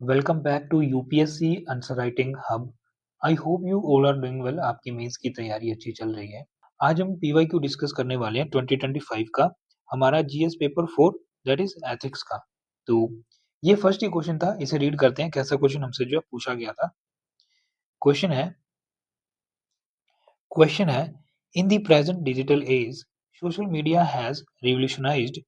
Welcome back to UPSC answer writing hub. I hope you all are doing well. आपकी mains की तैयारी अच्छी चल रही है। आज हम पीवाईक्यू डिस्कस करने वाले हैं 2025 का हमारा GS paper 4 that is ethics का। तो ये फर्स्ट ही क्वेश्चन था, इसे रीड करते हैं कैसा क्वेश्चन हमसे जो है पूछा गया था। क्वेश्चन है क्वेश्चन है in the present digital age social media has revolutionized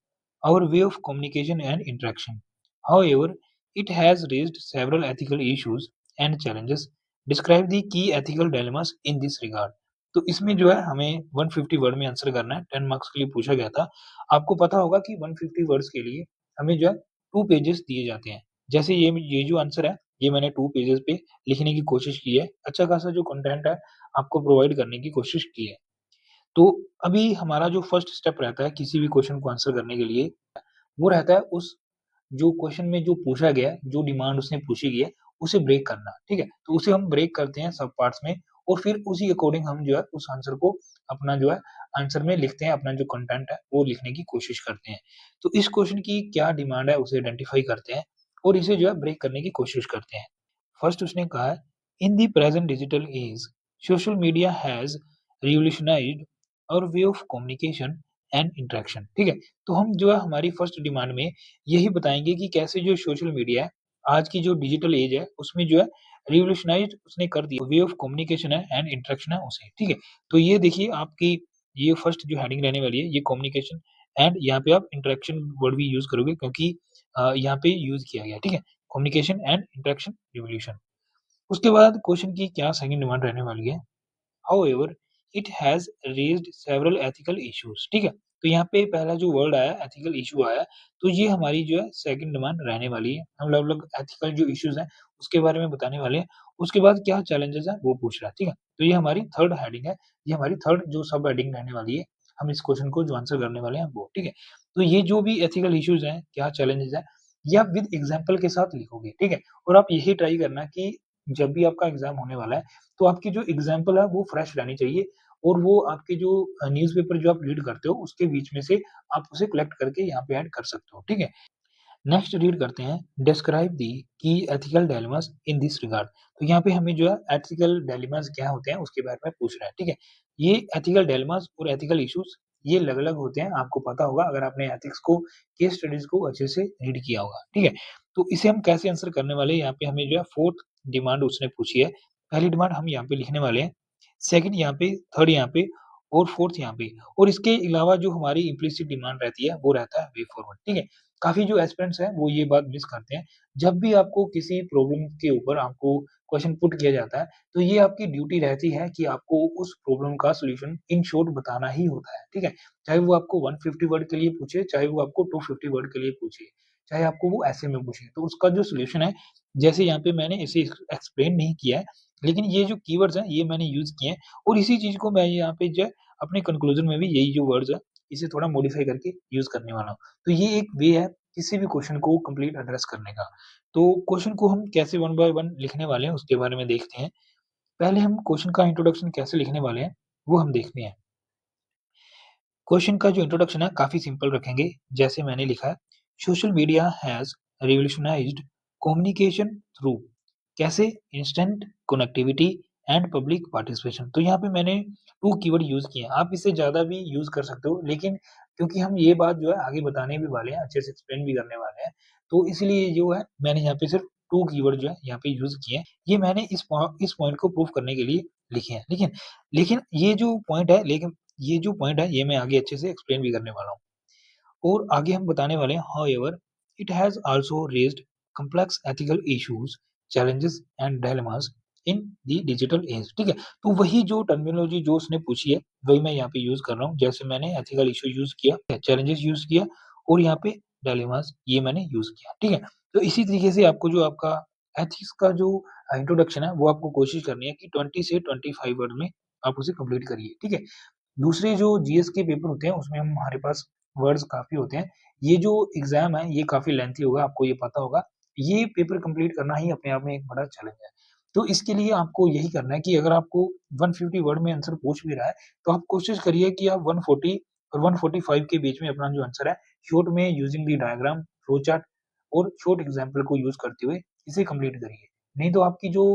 our way of communication and interaction. However, it has raised several ethical issues and challenges. Describe the key ethical dilemmas in this regard. तो इसमें जो है हमें 150 word में answer करना है। 10 marks के लिए पूछा गया था। आपको पता होगा कि 150 वर्ड्स के लिए हमें जो है 2 पेजेस दिए जाते हैं। जैसे ये जो आंसर है, ये मैंने 2 पेजेस पे लिखने की कोशिश की है। अच्छा खासा जो कंटेंट है आपको प्रोवाइड करने की कोशिश की है। तो अभी हमारा जो फर्स्ट स्टेप रहता है किसी भी क्वेश्चन को आंसर करने के लिए, वो रहता है उस जो क्वेश्चन में जो पूछा गया है, जो डिमांड उसने पूछी गई है, उसे ब्रेक करना, ठीक है? तो उसे हम ब्रेक करते हैं सब पार्ट्स में और फिर उसी अकॉर्डिंग हम जो है उस आंसर को अपना जो है आंसर में लिखते हैं, अपना जो कंटेंट है वो लिखने की कोशिश करते हैं। तो इस क्वेश्चन की क्या डिमांड है उसे आइडेंटिफाई करते हैं और इसे जो है ब्रेक करने की कोशिश करते हैं। फर्स्ट उसने कहा है in the present digital age social media has revolutionised our way of communication and interaction, ठीक है? तो हम जो है हमारी फर्स्ट डिमांड में यही बताएँगे कि कैसे जो सोशल मीडिया है, आज की जो डिजिटल एज है, उसमें जो है रिवॉल्यूशनाइज़्ड उसने कर दिया, वे ऑफ कम्युनिकेशन है एंड इंटरेक्शन है उसे, ठीक है? तो ये देखिए आपकी ये फर्स्ट जो हेडिंग रहने वाली है, ये कम्युनिकेशन एंड यहाँ पे आप इंटरेक्शन वर्ड भी यूज़ करोगे क्योंकि यहाँ पे यूज़ किया गया है, ठीक है? Communication and interaction revolution. उसके बाद क्वेश्चन की क्या सेकंड डिमांड रहने वाली है? However, it has raised several ethical issues, ठीक है? तो यहाँ पे पहला जो वर्ड आया एथिकल इश्यू आया, तो ये हमारी जो है सेकंड डिमांड रहने वाली है। हम लोग एथिकल जो इश्यूज़ हैं उसके बारे में बताने वाले हैं। उसके बाद क्या चैलेंजेस हैं वो पूछ रहा है, ठीक है? तो ये हमारी थर्ड हेडिंग है, ये हमारी थर्ड जो सब हेडिंग रहने वाली है। हम इस क्वेश्चन को जो आंसर करने वाले हैं वो, ठीक है? तो ये जो भी एथिकल इश्यूज़ हैं, क्या चैलेंजेस हैं, ये आप विद एग्ज़ाम्पल के साथ लिखोगे, ठीक है? और आप यही ट्राई करना कि जब भी आपका एग्ज़ाम होने वाला है तो आपकी जो एग्ज़ाम्पल है वो फ्रेश रहनी चाहिए और वो आपके जो न्यूज़पेपर जो आप रीड करते हो उसके बीच में से आप उसे कलेक्ट करके यहाँ पे ऐड कर सकते हो, ठीक है? नेक्स्ट रीड करते हैं डिस्क्राइब दी की ethical dilemmas in this regard. तो यहाँ पे हमें जो है एथिकल डायलेमास क्या होते हैं उसके बारे में पूछ रहा है, ठीक है? ये एथिकल डायलेमास और एथिकल इश्यूज़ ये अलग-अलग होते हैं, आपको पता होगा अगर आपने एथिक्स को केस स्टडीज़ को अच्छे से रीड किया होगा, ठीक है? तो इसे हम कैसे आंसर करने वाले हैं, यहाँ पे हमें जो है 4th डिमांड उसने पूछी है। पहली डिमांड हम यहाँ पे लिखने वाले हैं, सेकंड यहाँ पे, थर्ड यहाँ पे और फोर्थ यहाँ पे और इसके अलावा जो हमारी इम्प्लिसिट डिमांड रहती है, वो रहता है वे फॉरवर्ड, ठीक है? काफ़ी जो एस्पिरेंट्स हैं, वो ये बात मिस करते हैं। जब भी आपको किसी प्रॉब्लम के ऊपर आपको क्वेश्चन पुट किया जाता है, तो ये आपकी ड्यूटी रहती है कि आपको उस प्रॉब्लम का सॉल्यूशन इन शॉर्ट बताना ही होता है, ठीक है? चाहे वो आपको 150 वर्ड के लिए पूछे, चाहे वो आपको 250 वर्ड के लिए पूछे, चाहे आपको वो ऐसे में पूछे, तो उसका जो सॉल्यूशन है, जैसे यहाँ पे मैंने इसे एक्सप्लेन नहीं किया है, लेकिन ये जो कीवर्ड्स हैं, ये मैंने यूज़ किए हैं और इसी चीज़ को मैं यहाँ पे जो है अपने कंक्लूजन में भी यही जो वर्ड्स हैं, इसे थोड़ा मॉडिफाई करके यूज़ करने वाला हूँ। तो ये एक वे है किसी भी क्वेश्चन को कंप्लीट एड्रेस करने का। तो क्वेश्चन को हम कैसे वन बाय वन लिखने वाले हैं उसके बारे में देखते हैं। पहले हम क्वेश्चन का इंट्रोडक्शन कैसे लिखने वाले हैं, वो हम देखते हैं। क्वेश्चन का जो इंट्रोडक्शन है काफ़ी सिंपल रखेंगे, जैसे मैंने लिखा है social media has revolutionised communication through कैसे instant connectivity and public participation. तो यहाँ पे मैंने 2 कीवर्ड यूज़ किए हैं। आप इससे ज़्यादा भी यूज़ कर सकते हो, लेकिन क्योंकि हम ये बात जो है आगे बताने भी वाले हैं, अच्छे से एक्सप्लेन भी करने वाले हैं, तो इसलिए जो है मैंने यहाँ पे सिर्फ 2 कीवर्ड जो है यहाँ पे यूज़ किए हैं। ये मैंने इस पॉइंट को प्रूव करने के लिए लिखे हैं। लेकिन लेकिन ये जो पॉइंट है ये मैं आगे अच्छे से एक्सप्लेन भी करने वाला हूँ। और आगे हम बताने वाले हैं however it has also raised complex ethical issues, challenges and dilemmas in the digital age, ठीक है? तो वही जो टर्मिनोलॉजी जो उसने पूछी है, वही मैं यहाँ पे यूज़ कर रहा हूँ। जैसे मैंने एथिकल इश्यू यूज़ किया, चैलेंजेस यूज़ किया और यहाँ पे डायलेमास ये मैंने यूज़ किया, ठीक है? तो इसी तरीके से आपको जो आपका एथिक्स का जो इंट्रोडक्शन है, वो आपको कोशिश करनी है कि 20 से 25 वर्ड में आप उसे कंप्लीट करिए, ठीक है? दूसरे जो जीएस के पेपर होते हैं, उसमें हमारे पास वर्ड्स काफ़ी होते हैं। ये जो एग्ज़ाम है, ये काफ़ी लेंथी होगा, आपको ये पता होगा। ये पेपर कंप्लीट करना ही अपने आप में एक बड़ा चैलेंज है। तो इसके लिए आपको यही करना है कि अगर आपको 150 वर्ड में आंसर पूछ भी रहा है, तो आप कोशिश करिए कि आप 140 और 145 के बीच में अपना जो आंसर है, शॉर्ट में using the diagram, flow chart और शॉर्ट एग्ज़ाम्पल को यूज़ करते हुए इसे कंप्लीट करिए। नहीं तो आपकी जो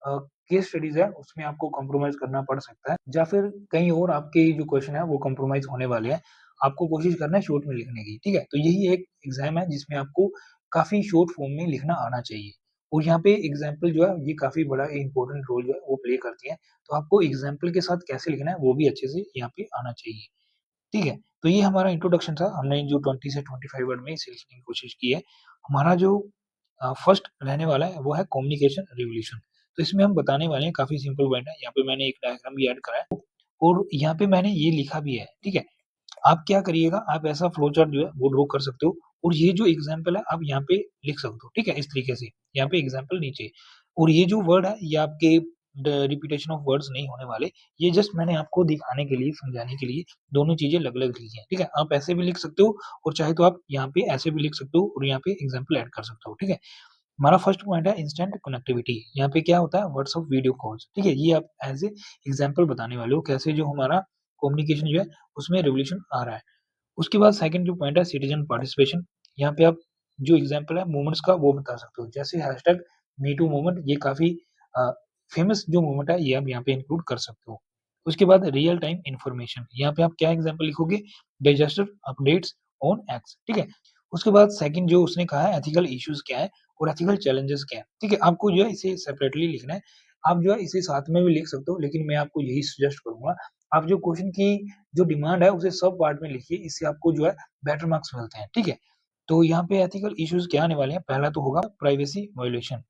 केस स्टडीज़ है उसमें आपको कॉम्प्रोमाइज़ करना पड़ सकता है या फिर कहीं और आपके जो क्वेश्चन है वो कॉम्प्रोमाइज़ होने वाले हैं। आपको कोशिश करना है शॉर्ट में लिखने की, ठीक है? तो यही एक एग्ज़ाम है जिसमें आपको काफ़ी शॉर्ट फॉर्म में लिखना आना चाहिए। और यहाँ पे एग्ज़ाम्पल जो है ये काफ़ी बड़ा इम्पोर्टेंट रोल जो है वो प्ले करती है। तो आपको एग्ज़ाम्पल के साथ कैसे लिखना है वो भी अच्छे से यहाँ पे आना चाहिए। ठीक है? तो ये हमारा इंट्रोडक्शन था। हमने जो 20 से 25 वर्ड में इसे लिखने की कोशिश की है। हमारा जो फर्स्ट रहने वाला है वो है कम्युनिकेशन रिवॉल्यूशन। तो इसमें हम बताने वाले हैं काफ़ी सिंपल पॉइंट है। यहाँ पे मैंने एक डायग्राम भी ऐड करा है और यहाँ पे मैंने ये लिखा भी है, ठीक है? आप क्या करिएगा, आप ऐसा फ्लो चार्ट जो है वो ड्रॉ कर सकते हो और ये जो एग्ज़ाम्पल है आप यहाँ पे लिख सकते हो, ठीक है? इस तरीके से, यहाँ पे एग्ज़ाम्पल नीचे और ये जो वर्ड है ये आपके ड रिपीटेशन ऑफ वर्ड्स नहीं होने वाले, ये जस्ट मैंने आपको दिखाने के लिए, समझाने के लिए दोनों चीज़ें अलग-अलग लिखी हैं, ठीक है? आप ऐसे भी लिख सकते हो और चाहे तो आप यहाँ पे ऐसे भी लिख सकते हो और यहाँ पे एग्ज़ाम्पल ऐड कर सकते हो, ठीक है? हमारा फर्स्ट पॉइंट है इंस्टेंट कनेक्टिविटी। यहाँ पे क्या होता है व्हाट्सएप वीडियो कॉल्स, ठीक है? ये आप एज़ ए एग्ज़ाम्पल बताने वाले हो कैसे जो हमारा कम्युनिकेशन जो है उसमें रिवॉल्यूशन आ रहा है। उसके बाद सेकंड जो पॉइंट है सिटीजन पार्टिसिपेशन। यहाँ पे आप जो एग्ज़ाम्पल है मूवमेंट्स का वो बता सकते हो। जैसे हैशटैग मी टू मूवमेंट ये काफ़ी अ, फेमस जो मूवमेंट है ये आप यहाँ पे इंक्लूड कर सकते हो। उसके बाद रियल टाइम इन्फॉर्मेशन यहाँ पे आप क्या एग्ज़ाम्पल लिखोगे डिज़ास्टर अपडेट्स ऑन एक्स, ठीक है? उसके बाद सेकंड जो उसने कहा है एथिकल इश्यूज़ क्या है और एथिकल चैलेंजेस क्या है, ठीक है? आपको जो है इसे सेपरेटली लिखना है। आप जो है इसे साथ में भी लिख सकते हो लेकिन मैं आपको यही सजेस्ट करूँगा आप जो क्वेश्चन की जो डिमांड है उसे सब पार्ट में लिखिए, इससे आपको जो है बेटर मार्क्स मिलते हैं, ठीक है? तो यहाँ पे एथिकल इश्यूज़ क्या आने वाले हैं, पहला तो होगा प्राइवेसी वायलेशन।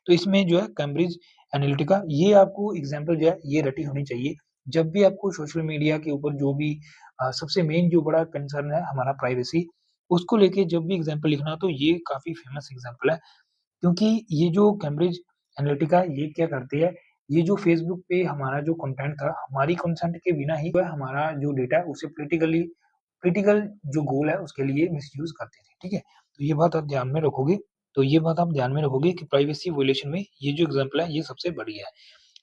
तो इसमें जो है कैम्ब्रिज एनालिटिका ये आपको एग्ज़ाम्पल जो है ये रटी होनी चाहिए। जब भी आपको सोशल मीडिया के ऊपर जो भी सबसे मेन जो बड़ा कंसर्न है हमारा प्राइवेसी, उसको लेके जब भी एग्ज़ाम्पल लिखना हो तो ये काफ़ी फेमस एग्ज़ाम्पल है। क्योंकि ये जो कैम्ब्रिज एनालिटिका ये क्या करती है, ये जो फ़ेसबुक पे हमारा जो कंटेंट था, हमारी कंसेंट के बिना ही जो है हमारा जो डेटा है उसे क्रिटिकल जो गोल है उसके लिए मिसयूज़ करते थे, ठीक है? तो ये बात आप ध्यान में रखोगे कि प्राइवेसी वायलेशन में ये जो एग्ज़ाम्पल है ये सबसे बढ़िया है।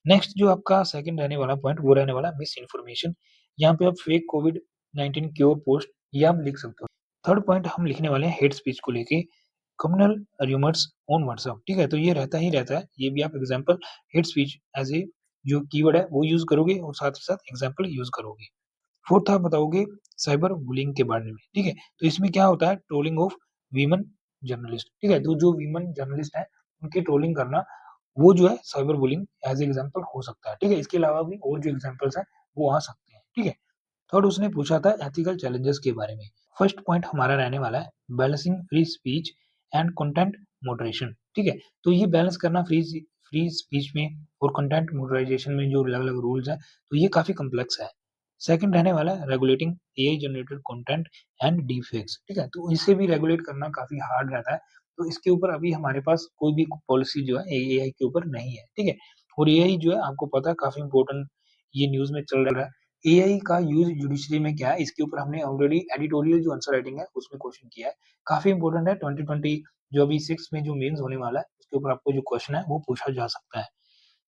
नेक्स्ट जो आपका सेकंड रहने वाला पॉइंट वो रहने वाला मिस इन्फॉर्मेशन। यहाँ पे आप फेक कोविड-19 क्योर पोस्ट ये आप लिख सकते हो। थर्ड पॉइंट हम लिखने वाले हैं हेट स्पीच को लेके कम्युनल र्यूमर्स ऑन व्हाट्सएप, ठीक है? तो ये रहता ही रहता है। ये भी आप example hate speech as a जो कीवर्ड है वो यूज़ करोगे और साथ ही साथ एग्ज़ाम्पल यूज़ करोगे। फोर्थ आप बताओगे साइबर बुलिंग के बारे में, ठीक है? तो इसमें क्या होता है ट्रोलिंग ऑफ वीमेन जर्नलिस्ट, ठीक है? तो जो वीमेन जर्नलिस्ट हैं, उनकी ट्रोलिंग करना, वो जो है साइबर बुलिंग एज़ एग्ज़ाम्पल हो सकता है, ठीक है? इसके अलावा भी और जो एग्ज़ाम्पल्स हैं, वो आ सकते हैं, ठीक है? थर्ड उसने पूछा था एथिकल चैलेंजेस के बारे में। फर्स्ट पॉइंट हमारा रहने वाला है balancing free speech and content moderation, ठीक है? तो ये बैलेंस करना फ्री स्पीच में और कंटेंट मॉडराइजेशन में जो अलग-अलग रूल्स हैं, तो ये काफ़ी कॉम्प्लेक्स है। सेकंड रहने वाला है regulating AI generated content and deepfakes, ठीक है? तो इसे भी रेगुलेट करना काफ़ी हार्ड रहता है। तो इसके ऊपर अभी हमारे पास कोई भी पॉलिसी जो है एआई के ऊपर नहीं है, ठीक है? और एआई जो है आपको पता है काफ़ी इम्पोर्टेंट ये न्यूज़ में चल रहा है। एआई का यूज़ जुडिशरी में क्या है, इसके ऊपर हमने ऑलरेडी एडिटोरियल जो आंसर राइटिंग है, उसमें क्वेश्चन किया है। काफ़ी इम्पोर्टेंट है 2020 जो अभी 6 में जो मेंस होने वाला है, उसके ऊपर आपको जो क्वेश्चन है, वो पूछा जा सकता है।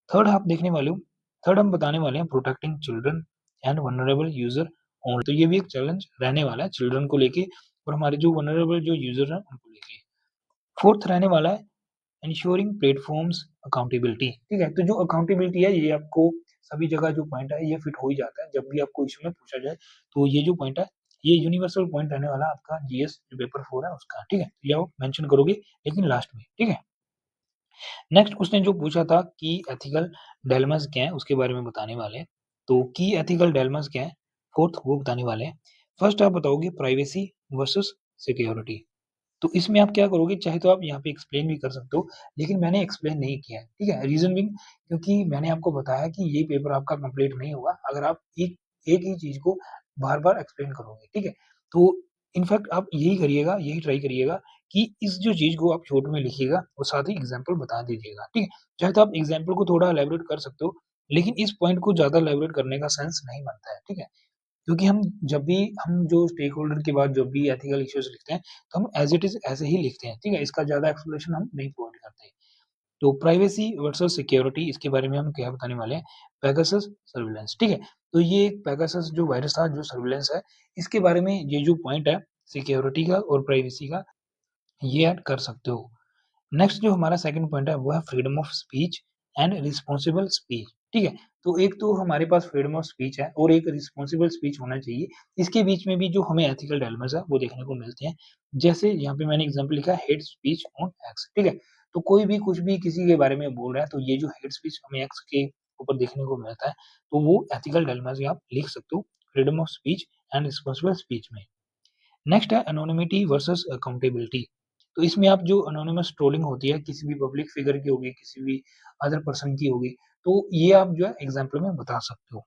थर्ड आप देखने वाले हो थर्ड हम बताने वाले हैं protecting children and vulnerable user only. तो ये भी एक चैलेंज रहने वाला है चिल्ड्रन को लेके और हमारे जो वल्नरेबल जो यूज़र हैं, उनको लेके। फोर्थ रहने वाला है एंश्योरिंग प्लेटफ़ॉर्म्स अकाउंटेबिलिटी, ठीक है? तो जो अकाउंटेबिलिटी है ये आपको सभी जगह जो पॉइंट है ये फिट हो ही जाता है जब भी आपको इसमें पूछा जाए। तो ये जो पॉइंट है ये यूनिवर्सल पॉइंट रहने वाला है आपका जीएस जो पेपर 4 है उसका, ठीक है? ये आप मेंशन करोगे लेकिन लास्ट में, ठीक है? नेक्स्ट उसने जो पूछा था की एथिकल डायलेमास क्या है उसके बारे में बताने वाले हैं। तो की एथिकल डायलेमास क्या है? फोर्थ वो बताने वाले हैं। फर्स्ट आप बताओगे प्राइवेसी वर्सेस सिक्योरिटी। तो इसमें आप क्या करोगे चाहे तो आप यहाँ पे एक्सप्लेन भी कर सकते हो, लेकिन मैंने एक्सप्लेन नहीं किया है, ठीक है? रीज़न बीइंग क्योंकि मैंने आपको बताया कि ये पेपर आपका कंप्लीट नहीं होगा अगर आप एक एक ही चीज़ को बार-बार एक्सप्लेन करोगे, ठीक है? तो इनफैक्ट आप यही करिएगा, यही ट्राई करिएगा कि इस जो चीज़ को आप शॉर्ट में लिखिएगा और साथ ही एग्ज़ाम्पल बता दीजिएगा, ठीक है? चाहे तो आप एग्ज़ाम्पल को थोड़ा एलैबोरेट कर सकते हो, लेकिन इस पॉइंट को ज़्यादा एलैबोरेट करने का सेंस नहीं बनता है, ठीक है? क्योंकि जब भी हम जो स्टेक होल्डर के बाद जब भी एथिकल इश्यूज़ लिखते हैं, तो हम एज़ इट इज़ ऐसे ही लिखते हैं, ठीक है? इसका ज़्यादा एक्सप्लेनेशन हम नहीं प्रोवाइड करते। तो प्राइवेसी वर्सेस सिक्योरिटी इसके बारे में हम क्या बताने वाले हैं, पेगासस सर्विलेंस, ठीक है? तो ये एक पेगासस जो वायरस था, जो सर्विलेंस है, इसके बारे में ये जो पॉइंट है सिक्योरिटी का और प्राइवेसी का, ये ऐड कर सकते हो। नेक्स्ट जो हमारा सेकंड पॉइंट है वो है freedom of speech and responsible speech. ठीक है, तो एक तो हमारे पास फ्रीडम ऑफ स्पीच है और एक रिस्पॉन्सिबल स्पीच होना चाहिए। इसके बीच में भी जो हमें एथिकल डायलेमास है वो देखने को मिलते हैं। जैसे यहाँ पे मैंने एग्जांपल लिखा है हेट स्पीच ऑन एक्स। ठीक है, तो कोई भी कुछ भी किसी के बारे में बोल रहा है तो ये जो हेट स्पीच हमें एक्स के ऊपर देखने को मिलता है तो वो एथिकल डायलेमास आप लिख सकते हो freedom of speech and responsible speech में। नेक्स्ट है एनोनिमिटी वर्सेस अकाउंटेबिलिटी। तो इसमें आप जो एनोनिमस ट्रोलिंग होती है किसी भी पब्लिक फिगर की होगी, किसी भी अदर पर्सन की होगी, तो ये आप जो है एग्जांपल में बता सकते हो।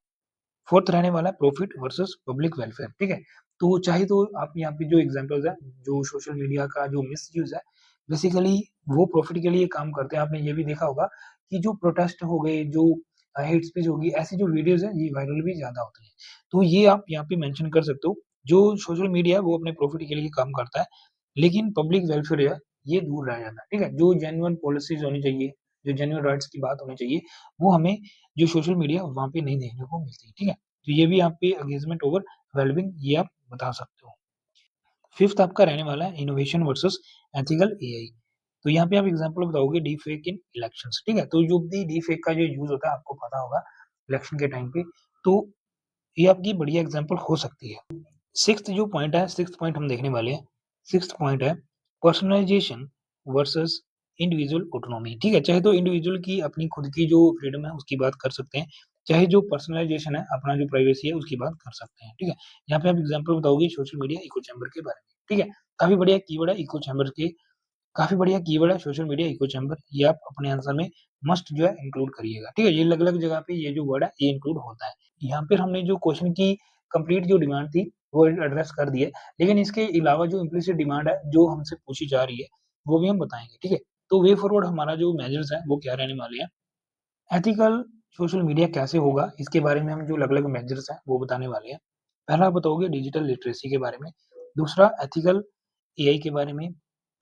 फोर्थ रहने वाला है प्रॉफिट वर्सेस पब्लिक वेलफेयर। ठीक है, तो चाहे तो आप यहाँ पे जो एग्जांपल्स है जो सोशल मीडिया का जो मिसयूज है बेसिकली वो प्रॉफिट के लिए काम करते हैं। आपने ये भी देखा होगा कि जो प्रोटेस्ट हो गए, जो हेट स्पीच होगी, ऐसी जो वीडियोस है ये वायरल भी ज्यादा होती है। तो ये आप यहाँ पे मेंशन कर सकते हो। जो सोशल मीडिया है वो अपने प्रॉफिट के लिए काम करता है, लेकिन पब्लिक वेलफेयर है ये दूर रह जाता है। ठीक है, जो जेन्युइन पॉलिसीज होनी चाहिए, जो जेन्युइन राइट्स की बात होनी चाहिए, वो हमें जो सोशल मीडिया वहाँ पे नहीं देखने को मिलती। ठीक है, तो ये भी आप पे एंगेजमेंट ओवर वेलबिंग ये आप बता सकते हो। फिफ्थ आपका रहने वाला है इनोवेशन वर्सेस एथिकल एआई। तो यहाँ पे आप एग्जांपल बताओगे डी फेक इन इलेक्शंस। ठीक है, तो जो भी डी फेक का जो यूज होता है आपको पता होगा इलेक्शन के टाइम पे, तो ये आपकी बढ़िया एग्जांपल हो सकती है। सिक्स्थ जो पॉइंट है, सिक्स्थ पॉइंट हम देखने वाले हैं। सिक्स्थ पॉइंट है पर्सनलाइजेशन वर्सेस इंडिविजुअल ऑटोनॉमी। ठीक है, चाहे तो इंडिविजुअल की अपनी खुद की जो फ्रीडम है उसकी बात कर सकते हैं, चाहे जो पर्सनलाइजेशन है अपना जो प्राइवेसी है उसकी बात कर सकते हैं। ठीक है, यहाँ पे आप एग्जांपल बताओगे सोशल मीडिया इको चैम्बर के बारे में। ठीक है, काफी बढ़िया कीवर्ड है इको चैम्बर के, काफी बढ़िया कीवर्ड है सोशल मीडिया इको चैम्बर। ये आप अपने आंसर में मस्ट जो है इंक्लूड करिएगा। ठीक है, ये अलग अलग जगह पे ये जो वर्ड है ये इंक्लूड होता है। यहाँ पे हमने जो क्वेश्चन की कंप्लीट जो डिमांड थी वो एड्रेस कर दी है, लेकिन इसके अलावा जो इम्प्लिसिट डिमांड है जो हमसे पूछी जा रही है वो भी हम बताएंगे। ठीक है, तो वे फॉरवर्ड हमारा जो मेजर्स है वो क्या रहने वाले हैं, एथिकल सोशल मीडिया कैसे होगा इसके बारे में हम जो अलग अलग मेजर्स हैं वो बताने वाले हैं। पहला बताओगे डिजिटल लिटरेसी के बारे में, दूसरा एथिकल एआई के बारे में,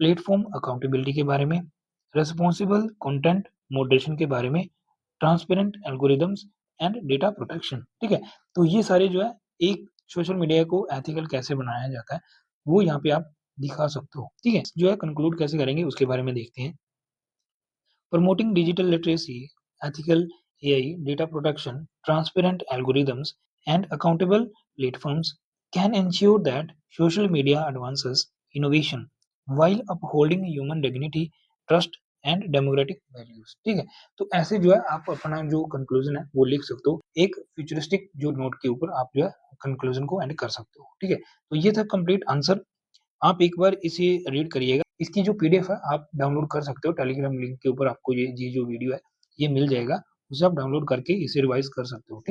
प्लेटफॉर्म अकाउंटेबिलिटी के बारे में, रिस्पॉन्सिबल कंटेंट मॉडरेशन के बारे में, transparent algorithms and data protection. ठीक है, तो ये सारे जो है एक सोशल मीडिया को एथिकल कैसे बनाया जाता है वो यहाँ पे आप दिखा सकते हो। ठीक है, जो है कंक्लूड कैसे करेंगे उसके बारे में देखते हैं। Promoting digital literacy, ethical AI, data protection, transparent algorithms, and accountable platforms can ensure that social media advances innovation while upholding human dignity, trust and democratic values। ठीक है, तो ऐसे जो है आप अपना जो कंक्लूजन है वो लिख सकते हो, एक फ्यूचरिस्टिक जो नोट के ऊपर आप जो है कंक्लूजन को एंड कर सकते हो। ठीक है, तो ये था कंप्लीट आंसर। आप एक बार इसे रीड करिएगा। इसकी जो पीडीएफ है आप डाउनलोड कर सकते हो, टेलीग्राम लिंक के ऊपर आपको ये जो वीडियो है ये मिल जाएगा, उसे आप डाउनलोड करके इसे रिवाइज कर सकते हो। ठीक है।